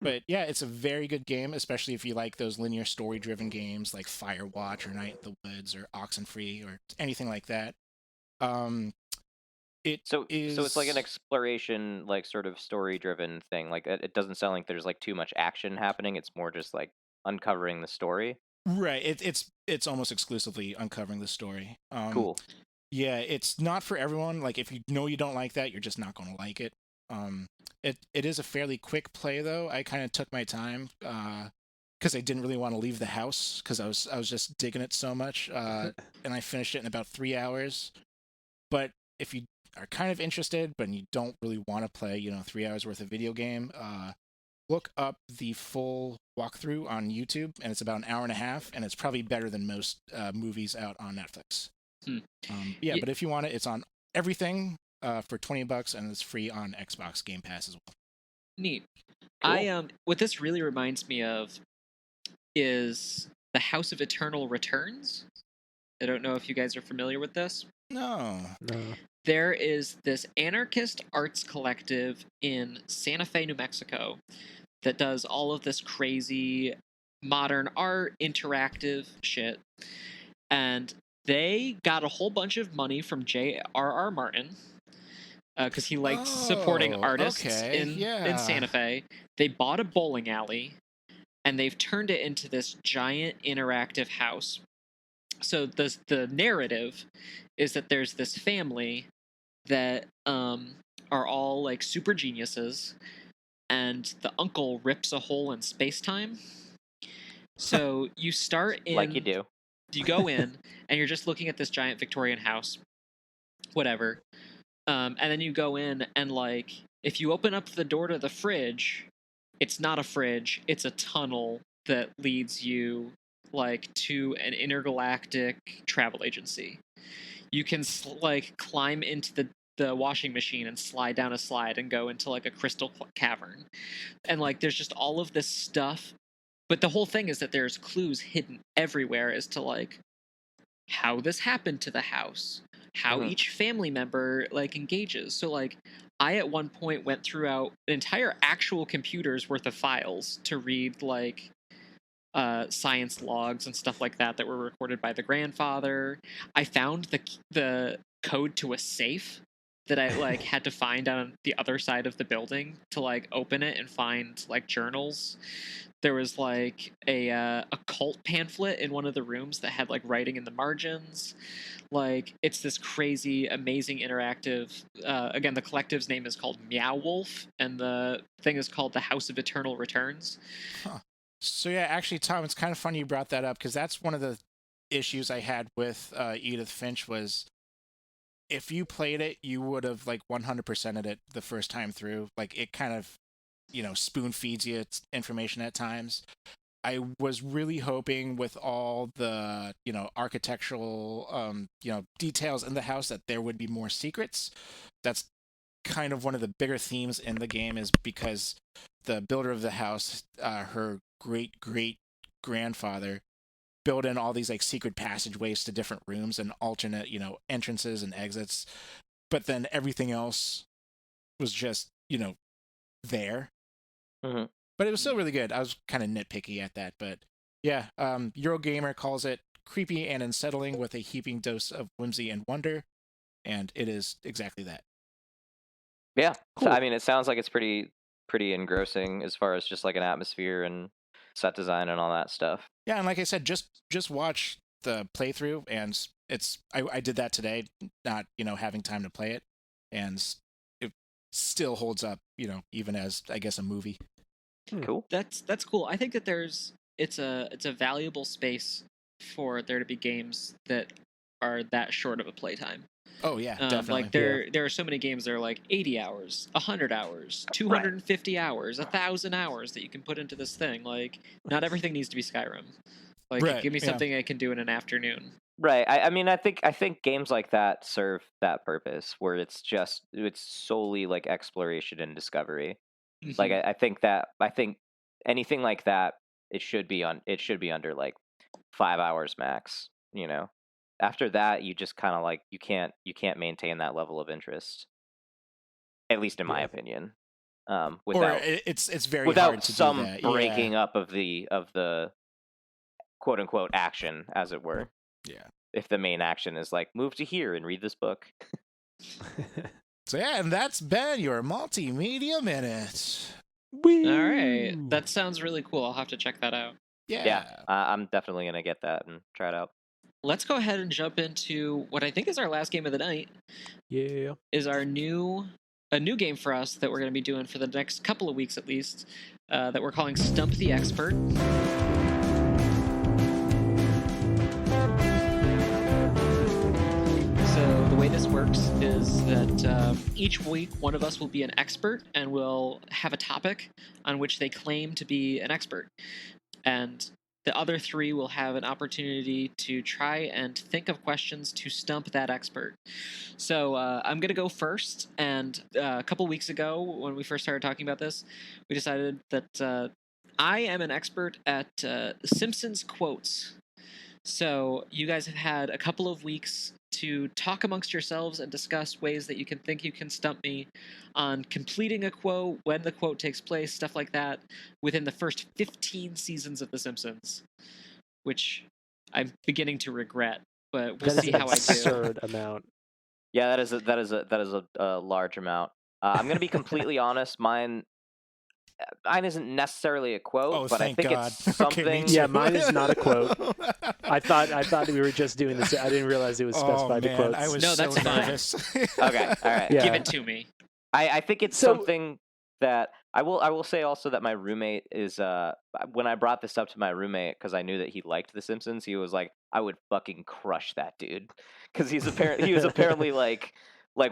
But yeah, it's a very good game, especially if you like those linear story-driven games like Firewatch or Night in the Woods or Oxenfree or anything like that. So it's like an exploration, like sort of story-driven thing. Like it doesn't sound like there's like too much action happening. It's more just like uncovering the story. Right. It's almost exclusively uncovering the story. Cool. Yeah, it's not for everyone. Like if you know you don't like that, you're just not going to like it. It is a fairly quick play though. I kind of took my time because I didn't really want to leave the house because I was just digging it so much. And I finished it in about 3 hours. But if you are kind of interested, but you don't really want to play, 3 hours worth of video game, look up the full walkthrough on YouTube, and it's about an hour and a half, and it's probably better than most movies out on Netflix. But if you want it, it's on everything for $20, and it's free on Xbox Game Pass as well. Neat. Cool. What this really reminds me of is the House of Eternal Returns. I don't know if you guys are familiar with this. No. There is this anarchist arts collective in Santa Fe, New Mexico, that does all of this crazy modern art, interactive shit. And they got a whole bunch of money from J.R.R. Martin, because he liked supporting artists in Santa Fe. They bought a bowling alley, and they've turned it into this giant interactive house. So the narrative is that there's this family that are all like super geniuses, and the uncle rips a hole in space-time. So you start in... Like you do. You go in, and you're just looking at this giant Victorian house. Whatever. And then you go in, and like, if you open up the door to the fridge, it's not a fridge, it's a tunnel that leads you like to an intergalactic travel agency. You can climb into the washing machine and slide down a slide and go into like a crystal cavern. And like there's just all of this stuff. But the whole thing is that there's clues hidden everywhere as to like how this happened to the house, how each family member like engages. So like I at one point went throughout an entire actual computer's worth of files to read like science logs and stuff like that were recorded by the grandfather. I found the code to a safe that I like had to find on the other side of the building to like open it and find like journals. There was like a cult pamphlet in one of the rooms that had like writing in the margins. Like it's this crazy, amazing interactive. Again, the collective's name is called Meow Wolf, and the thing is called the House of Eternal Returns. Huh. So yeah, actually, Tom, it's kind of funny you brought that up because that's one of the issues I had with Edith Finch was if you played it, you would have like 100%ed it the first time through. Like it kind of, spoon feeds you information at times. I was really hoping with all the, architectural, details in the house that there would be more secrets. That's kind of one of the bigger themes in the game is because the builder of the house, her great grandfather, built in all these like secret passageways to different rooms and alternate, entrances and exits. But then everything else was just, there. Mm-hmm. But it was still really good. I was kind of nitpicky at that, but yeah, Eurogamer calls it creepy and unsettling with a heaping dose of whimsy and wonder, and it is exactly that. Yeah, Cool. So, I mean, it sounds like it's pretty engrossing as far as just like an atmosphere and set design and all that stuff. Yeah, and like I said, just watch the playthrough, and I did that today, not having time to play it, and it still holds up, even as I guess a movie. Cool. That's cool. I think that it's a valuable space for there to be games that are that short of a playtime. Oh yeah, definitely. Like there are so many games that are like 80 hours, 100 hours, 250 hours, 1,000 hours that you can put into this thing. Like not everything needs to be Skyrim. Like give me something I can do in an afternoon. Right. I mean, I think games like that serve that purpose where it's solely like exploration and discovery. Like I think anything like that, it should be under like 5 hours max. After that, you just kind of like you can't maintain that level of interest, at least in my opinion. Or it's very without hard to some do that. breaking up of the quote unquote action, as it were. Yeah. If the main action is like move to here and read this book. So yeah, and that's been your Multimedia Minute. All right, that sounds really cool. I'll have to check that out. Yeah. I'm definitely gonna get that and try it out. Let's go ahead and jump into what I think is our last game of the night. Yeah. Is a new game for us that we're going to be doing for the next couple of weeks at least, that we're calling Stump the Expert. So the way this works is that each week one of us will be an expert and will have a topic on which they claim to be an expert. And the other three will have an opportunity to try and think of questions to stump that expert. So I'm going to go first. And a couple weeks ago, when we first started talking about this, we decided that I am an expert at Simpsons quotes. So you guys have had a couple of weeks to talk amongst yourselves and discuss ways that you can stump me on completing a quote, when the quote takes place, stuff like that, within the first 15 seasons of The Simpsons, which I'm beginning to regret, but we'll see how I do. Absurd amount. Yeah, that is a large amount. I'm gonna be completely honest. Mine isn't necessarily a quote, but I think it's something. Okay, yeah, mine is not a quote. I thought we were just doing this. I didn't realize it was specified to quotes. I was that's so fine. nervous. Okay, all right. Yeah. Give it to me. I think it's something that I will say also that my roommate is when I brought this up to my roommate because I knew that he liked The Simpsons, he was like, I would fucking crush that dude because he was apparently like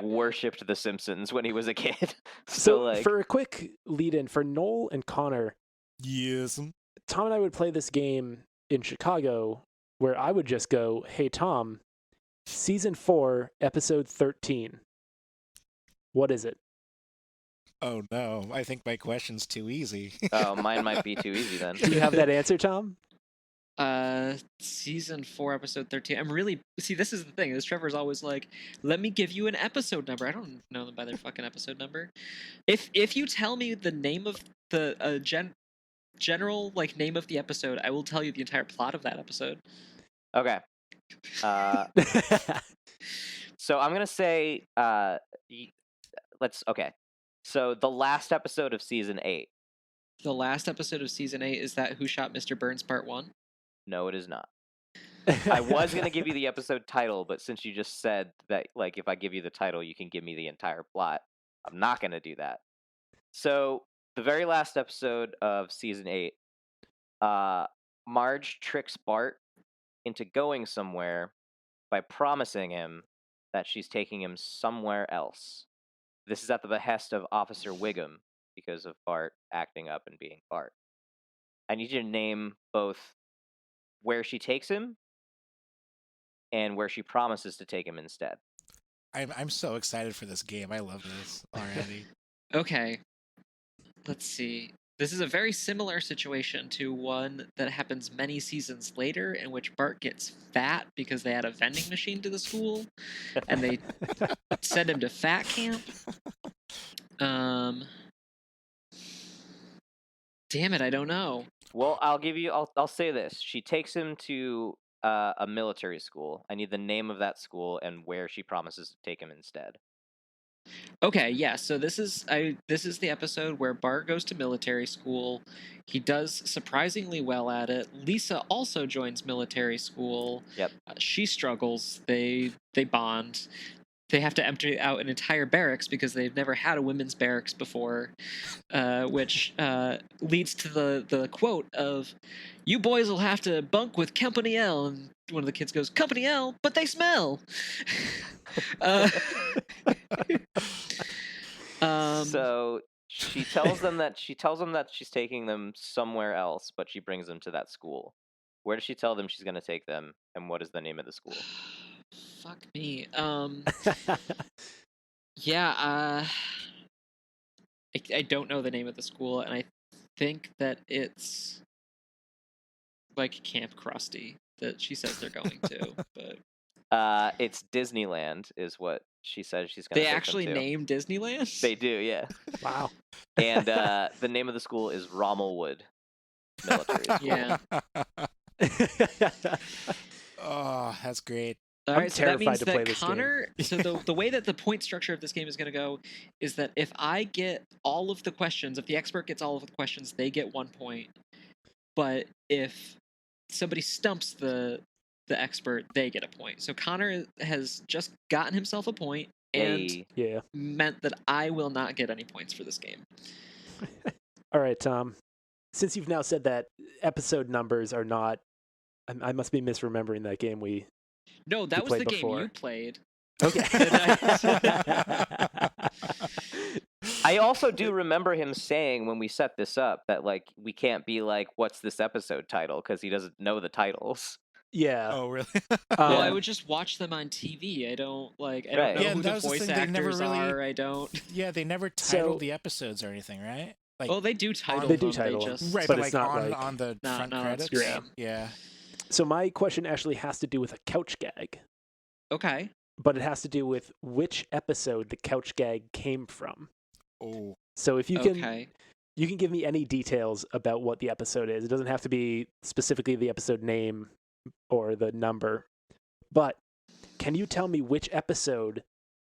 worshipped The Simpsons when he was a kid. So like, for a quick lead in for Noel and Conor, yes, Tom and I would play this game in Chicago where I would just go, "Hey Tom, season 4, episode 13. What is it?" Oh no, I think my question's too easy. oh, mine might be too easy then. Do you have that answer, Tom? Season 4, episode 13. This is the thing. This Trevor's always like, let me give you an episode number. I don't know them by their fucking episode number. If you tell me the name of the general like name of the episode, I will tell you the entire plot of that episode. Okay. So I'm gonna say okay. So the last episode of season 8. The last episode of season 8 is that Who Shot Mr. Burns Part 1? No, it is not. I was going to give you the episode title, but since you just said that, like, if I give you the title, you can give me the entire plot, I'm not going to do that. So, the very last episode of season 8, Marge tricks Bart into going somewhere by promising him that she's taking him somewhere else. This is at the behest of Officer Wiggum because of Bart acting up and being Bart. I need you to name both where she takes him and where she promises to take him instead. I'm so excited for this game. I love this already. Okay. Let's see. This is a very similar situation to one that happens many seasons later, in which Bart gets fat because they add a vending machine to the school, and they send him to fat camp. Damn it, I don't know. Well, I'll say this. She takes him to a military school. I need the name of that school and where she promises to take him instead. Okay, yeah. So this is the episode where Bart goes to military school. He does surprisingly well at it. Lisa also joins military school. Yep. She struggles. They bond. They have to empty out an entire barracks because they've never had a women's barracks before, which leads to the quote of, "You boys will have to bunk with Company L." And one of the kids goes, "Company L, but they smell." So she tells them that she's taking them somewhere else, but she brings them to that school. Where does she tell them she's going to take them, and what is the name of the school? Fuck me. Yeah. I don't know the name of the school, and I think that it's like Camp Krusty that she says they're going to, but It's Disneyland is what she says she's going to they take actually them to. name Disneyland? They do, yeah. Wow. And the name of the school is Rommelwood Military School. Yeah. Oh, that's great. All I'm right, so that terrified means to that play this Connor. So the way that the point structure of this game is going to go is that if I get all of the questions, if the expert gets all of the questions, they get 1 point. But if somebody stumps the expert, they get a point. So Connor has just gotten himself a point, and Yay. Yeah. meant that I will not get any points for this game. All right, Tom. Since you've now said that episode numbers are not, I must be misremembering that game we. No, that You was the played game before. you played. Okay. I also do remember him saying when we set this up that like we can't be like, what's this episode title? Because he doesn't know the titles. Yeah. Oh, really? Well, I would just watch them on TV. I don't Right. know Yeah, who that the was the voice thing, they never actors really- are. I don't. Yeah, they never So- titled the episodes or anything, right? Like, Well, they do title They them. do title them. just... right, but but, it's like not on like- on the No, front no, it's credits. great. Yeah. So my question actually has to do with a couch gag, Okay. but it has to do with which episode the couch gag came from. Oh. So if you can, Okay. you can give me any details about what the episode is. It doesn't have to be specifically the episode name or the number, but can you tell me which episode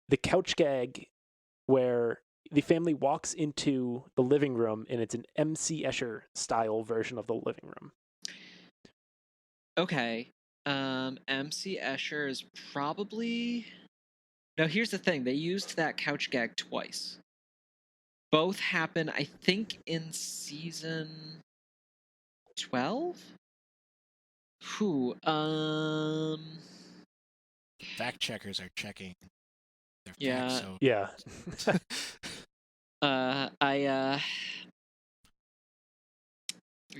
the couch gag where the family walks into the living room and it's an MC Escher style version of the living room? Okay. MC Escher is probably. Now, here's the thing. They used that couch gag twice. Both happen, I think, in season 12? Whew. Fact checkers are checking their Yeah. facts, so Yeah. I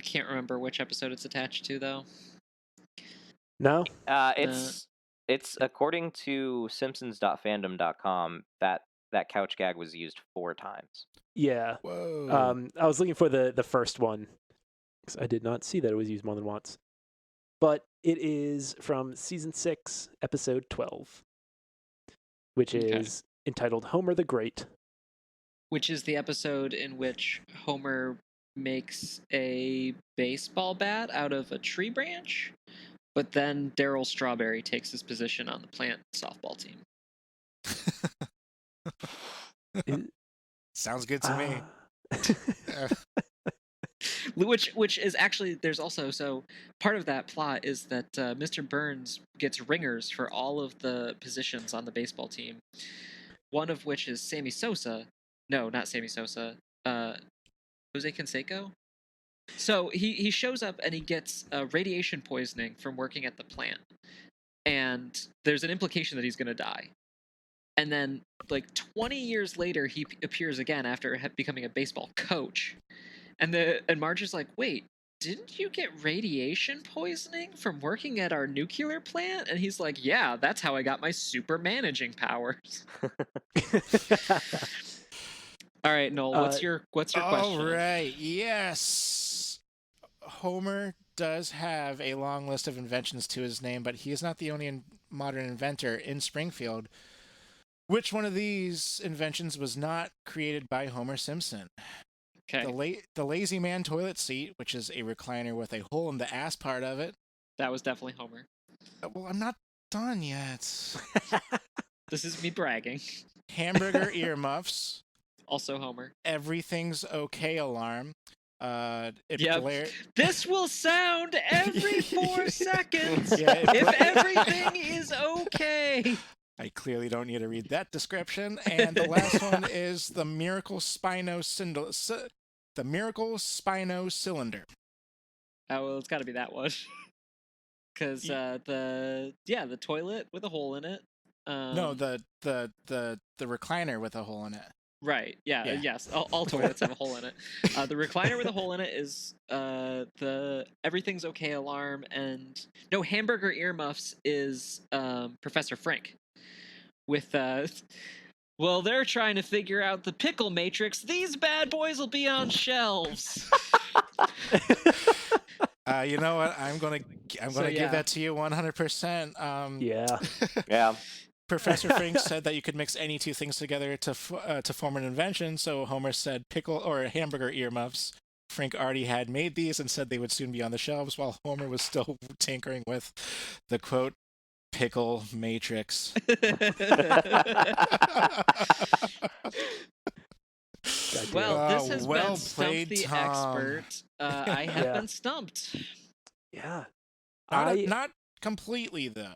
can't remember which episode it's attached to, though. No? It's according to Simpsons.fandom.com that couch gag was used 4 times. Yeah. whoa. I was looking for the first one because I did not see that it was used more than once. But it is from season 6, episode 12, which Okay. is entitled Homer the Great. Which is the episode in which Homer makes a baseball bat out of a tree branch, but then Daryl Strawberry takes his position on the plant softball team. Sounds good to me. Which is actually, there's also, so part of that plot is that Mr. Burns gets ringers for all of the positions on the baseball team. One of which is Sammy Sosa. No, not Sammy Sosa. Jose Canseco? So he shows up and he gets radiation poisoning from working at the plant, and there's an implication that he's going to die. And then, like 20 years later, he appears again after becoming a baseball coach, and Marge is like, "Wait, didn't you get radiation poisoning from working at our nuclear plant?" And he's like, "Yeah, that's how I got my super managing powers." All right, Noel, what's your question? All right, yes. Homer does have a long list of inventions to his name, but he is not the only modern inventor in Springfield. Which one of these inventions was not created by Homer Simpson? Okay. The Lazy Man toilet seat, which is a recliner with a hole in the ass part of it. That was definitely Homer. Well, I'm not done yet. This is me bragging. Hamburger earmuffs. Also Homer. Everything's okay alarm. This will sound every 4 seconds Yeah, if everything is okay. I clearly don't need to read that description. And the last one is the Miracle Spino Cylinder. Oh, well, it's got to be that one. Because the toilet with a hole in it. No, the recliner with a hole in it. Right. Yeah. Yes. All toilets have a hole in it. The recliner with a hole in it is the everything's okay alarm, and no, hamburger earmuffs is Professor Frank. With well, they're trying to figure out the pickle matrix. These bad boys will be on shelves. You know what? I'm gonna give that to you 100%. Yeah. Professor Frank said that you could mix any two things together to form an invention. So Homer said pickle or hamburger earmuffs. Frank already had made these and said they would soon be on the shelves, while Homer was still tinkering with the quote pickle matrix. Well, this has been Stump the Expert. I have been stumped. Yeah. Not completely though.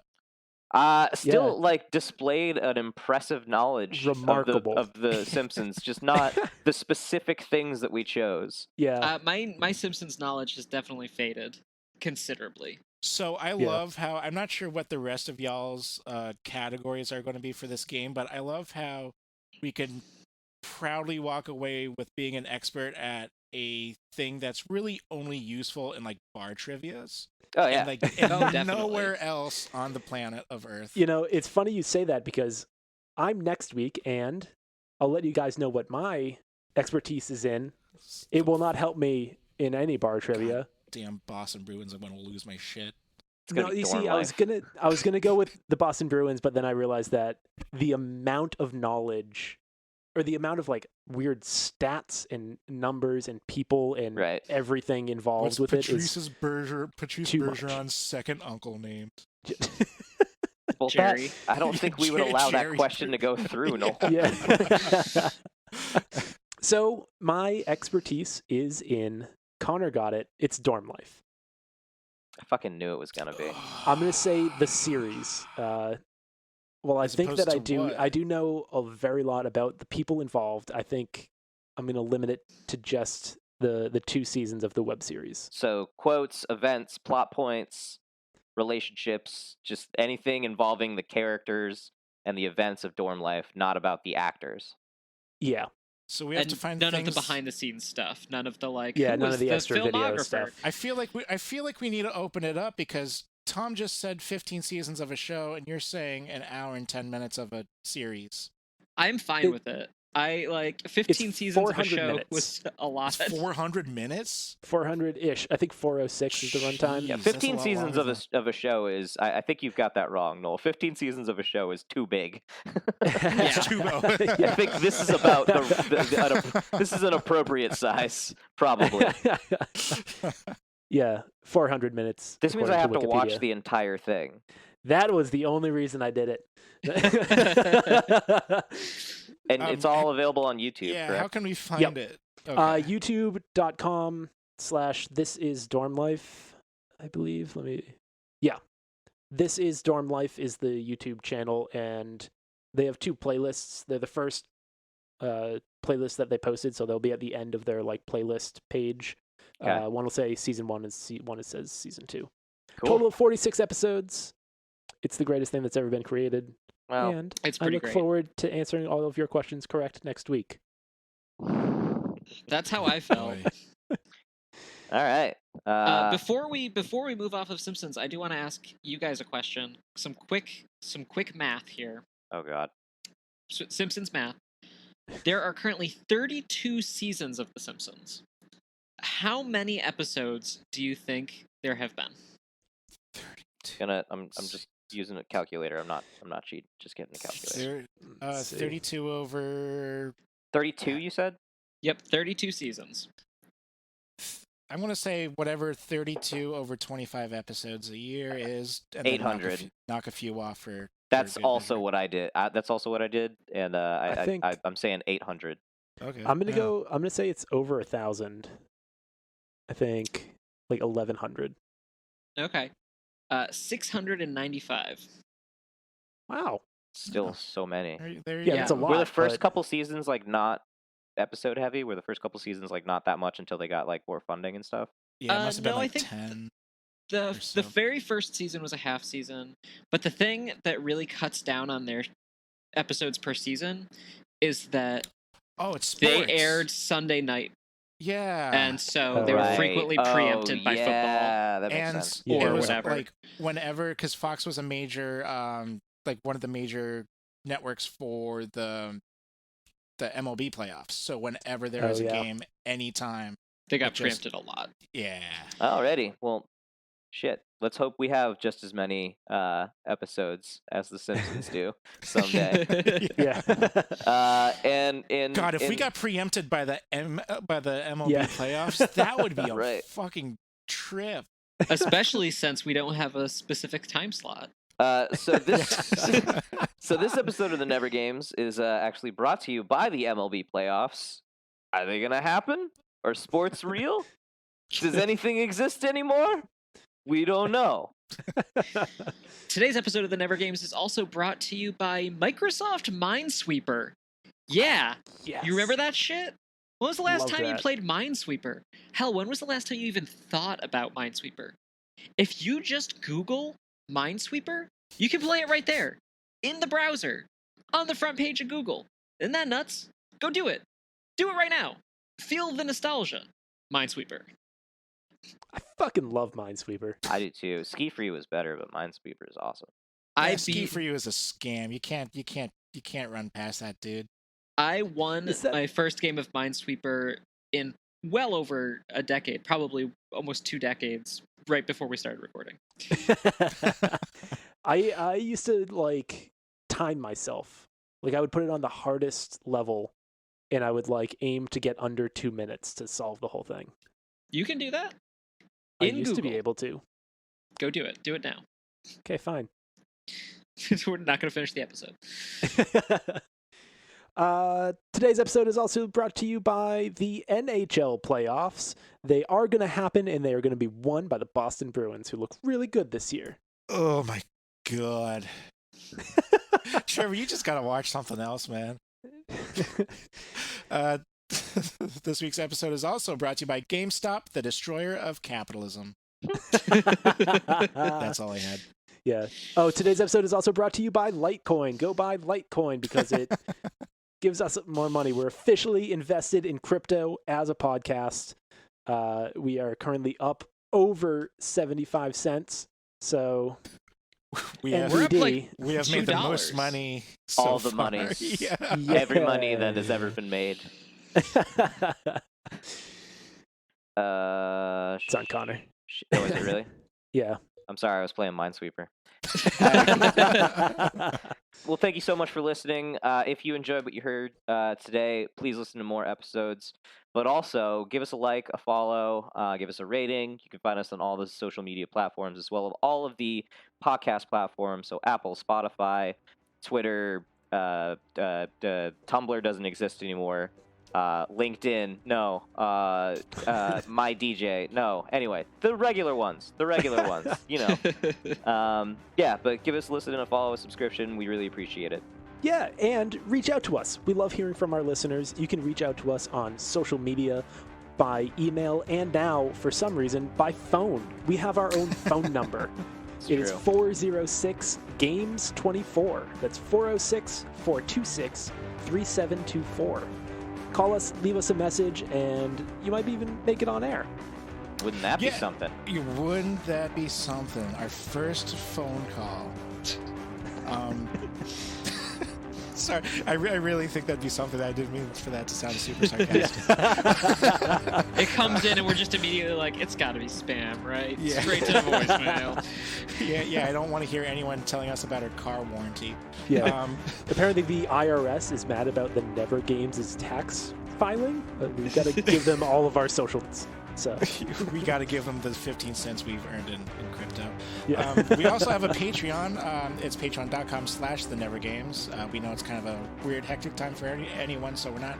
Still like displayed an impressive knowledge Remarkable. of the Simpsons, just not the specific things that we chose. Yeah. My Simpsons knowledge has definitely faded considerably. So I love how, I'm not sure what the rest of y'all's categories are going to be for this game, but I love how we can proudly walk away with being an expert at a thing that's really only useful in like bar trivias. Oh yeah, and nowhere else on the planet of Earth. You know, it's funny you say that because I'm next week, and I'll let you guys know what my expertise is in. It will not help me in any bar trivia. Damn Boston Bruins! I'm going to lose my shit. No, you see, I was gonna go with the Boston Bruins, but then I realized that the amount of knowledge, or the amount of like weird stats and numbers and people and everything involved with Patrice it is Patrice Bergeron's second uncle named? Well, Jerry. I don't think we would allow that question to go through. No. Yeah. So my expertise is in Conor got it. It's dorm life. I fucking knew it was gonna be. I'm gonna say the series. Well, I think that I do know a very lot about the people involved. I think I'm going to limit it to just the 2 seasons of the web series. So quotes, events, plot points, relationships, just anything involving the characters and the events of dorm life, not about the actors. Yeah. So we have to find none of the behind the scenes stuff, none of the like. Yeah, none of the extra video stuff. I feel like we need to open it up because Tom just said 15 seasons of a show, and you're saying an hour and 10 minutes of a series. I'm fine with it. I like 15 seasons of a show was a lot. It's 400 minutes? 400-ish. I think 406 is the runtime. Yeah, 15 seasons of a show is, I think you've got that wrong, Noel. 15 seasons of a show is too big. It's too big. I think this is about this is an appropriate size, probably. Yeah, 400 minutes. This means I have to watch the entire thing. That was the only reason I did it. And it's all available on YouTube, yeah, correct? how can we find it? Okay. YouTube.com/thisisdormlife, I believe. This is Dorm Life is the YouTube channel, and they have 2 playlists. They're the first playlist that they posted, so they'll be at the end of their like playlist page. Okay. One will say season 1, and one it says season 2. Cool. Total of 46 episodes. It's the greatest thing that's ever been created. Well, and it's I pretty look great. forward to answering all of your questions correct next week. That's how I felt. Boy. all right. Before we move off of Simpsons, I do want to ask you guys a question. Some quick math here. Oh God. Simpsons math. There are currently 32 seasons of The Simpsons. How many episodes do you think there have been? I'm just using a calculator. I'm not cheating. Just getting a calculator. 32 over... 32, you said? Yep, 32 seasons. I'm going to say whatever 32 over 25 episodes a year is. And 800. Knock a few off for... That's for good also measure. what I did. That's also what I did, and I think- I'm saying 800. Okay. I'm gonna say it's over 1,000. I think like 1,100. Okay. 695. Wow. Still so many. There you Yeah, go. that's a lot. Were the first but- couple seasons like not episode heavy? Were the first couple seasons like not that much until they got like more funding and stuff? Yeah, it must have been no, I like think 10. The or so. very first season was a half season, but the thing that really cuts down on their episodes per season is that Oh, it's they sports. aired Sunday night, Yeah. and so Oh, they were right. frequently preempted by football. Yeah, that makes And sense. Yeah. it or was whatever. like whenever, because Fox was a major, like one of the major networks for the MLB playoffs. So whenever there was a game, anytime, They got It just- preempted a lot. yeah. Alrighty. Well, shit. Let's hope we have just as many episodes as The Simpsons do someday. Yeah. And God, if we got preempted by the MLB Yeah. playoffs, that would be a Right. fucking trip. Especially since we don't have a specific time slot. so this episode of the Never Games is actually brought to you by the MLB playoffs. Are they gonna happen? Are sports real? Does anything exist anymore? We don't know. Today's episode of the Never Games is also brought to you by Microsoft Minesweeper. Yeah, Yes. you remember that shit? When was the last Love time you that. played Minesweeper? Hell, when was the last time you even thought about Minesweeper? If you just Google Minesweeper, you can play it right there, in the browser, on the front page of Google. Isn't that nuts? Go do it. Do it right now. Feel the nostalgia. Minesweeper. I fucking love Minesweeper. I do too. Ski Free was better, but Minesweeper is awesome. I Ski beat. for you is a scam. You can't run past that dude. I won Is that- my first game of Minesweeper in well over a decade, probably almost 2 decades, right before we started recording. I used to like time myself. Like I would put it on the hardest level, and I would like aim to get under 2 minutes to solve the whole thing. You can do that. I In used to be Google. able to. Go do it. Do it now. Okay, fine. We're not going to finish the episode. Today's episode is also brought to you by the NHL playoffs. They are going to happen, and they are going to be won by the Boston Bruins, who look really good this year. Oh my god. Trevor, you just gotta watch something else, man. This week's episode is also brought to you by GameStop, the destroyer of capitalism. That's all I had. Yeah. Oh, today's episode is also brought to you by Litecoin. Go buy Litecoin because it gives us more money. We're officially invested in crypto as a podcast. We are currently up over 75 cents. So We have, We're up, like, we have made the $2. most money so All the far. money. Yeah. Every money that has ever been made. It's on Connor. Oh, is it really? Yeah. I'm sorry, I was playing Minesweeper. Well, thank you so much for listening. If you enjoyed what you heard today, please listen to more episodes. But also, give us a like, a follow, give us a rating. You can find us on all the social media platforms as well as all of the podcast platforms. So Apple, Spotify, Twitter, Tumblr doesn't exist anymore. LinkedIn, no. My DJ, no. Anyway, the regular ones, you know. Yeah, but give us a listen and a follow, a subscription. We really appreciate it. Yeah, and reach out to us. We love hearing from our listeners. You can reach out to us on social media by email, and now, for some reason, by phone. We have our own phone number. It is 406-GAMES-24. That's 406-426-3724. Call us, leave us a message, and you might even make it on air. Wouldn't that be something? Wouldn't that be something? Our first phone call. Sorry, I really think that'd be something. I didn't mean for that to sound super sarcastic. It comes in and we're just immediately like, it's got to be spam, right? Yeah. Straight to the voicemail. Yeah, I don't want to hear anyone telling us about our car warranty. Yeah. Apparently the IRS is mad about the Never Games' tax filing. We've got to give them all of our socials. So we got to give them the 15 cents we've earned in crypto. Yeah. We also have a Patreon. It's patreon.com/thenevergames. We know it's kind of a weird, hectic time for anyone, so we're not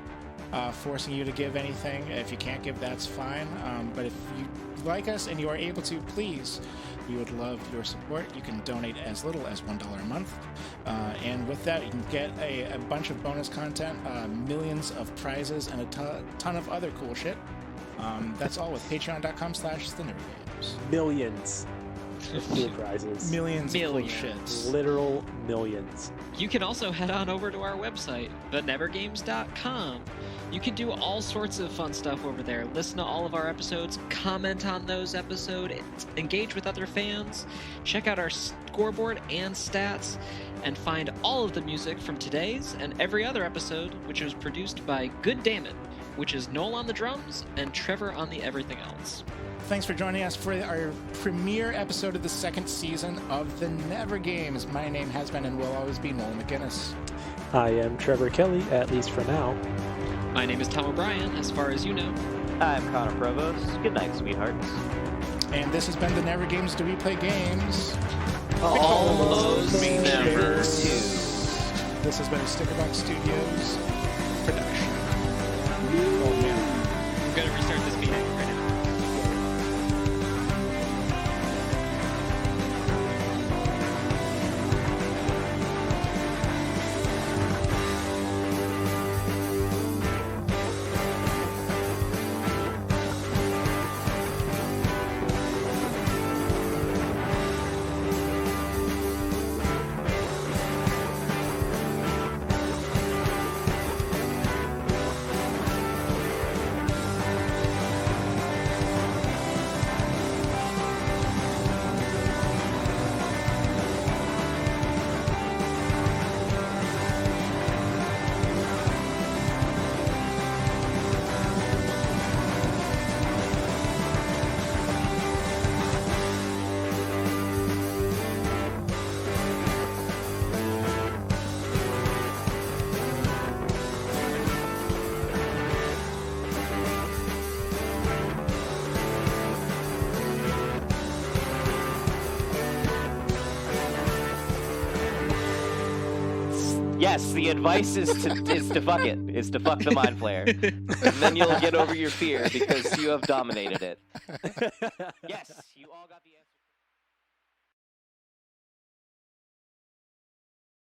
forcing you to give anything. If you can't give, that's fine. But if you like us and you are able to, please, we would love your support. You can donate as little as $1 a month. And with that, you can get a bunch of bonus content, millions of prizes, and a ton of other cool shit. That's all with patreon.com/thenevergames. Millions of cool prizes. Millions of cool shit. Literal millions. You can also head on over to our website, thenevergames.com. You can do all sorts of fun stuff over there. Listen to all of our episodes, comment on those episodes, engage with other fans, check out our scoreboard and stats, and find all of the music from today's and every other episode, which was produced by Good Dammit, which is Noel on the drums and Trevor on the everything else. Thanks for joining us for our premiere episode of the second season of The Never Games. My name has been and will always be Noel McGinnis. I am Trevor Kelly, at least for now. My name is Tom O'Brien, as far as you know. I'm Conor Provost. Good night, sweethearts. And this has been The Never Games. Do we play games? Almost never. This has been a Stickerbox Studios production. Oh, man. I'm going to restart this meeting right now. Yes, the advice is to fuck it. Is to fuck the Mind Flayer. And then you'll get over your fear because you have dominated it. Yes, you all got the answer.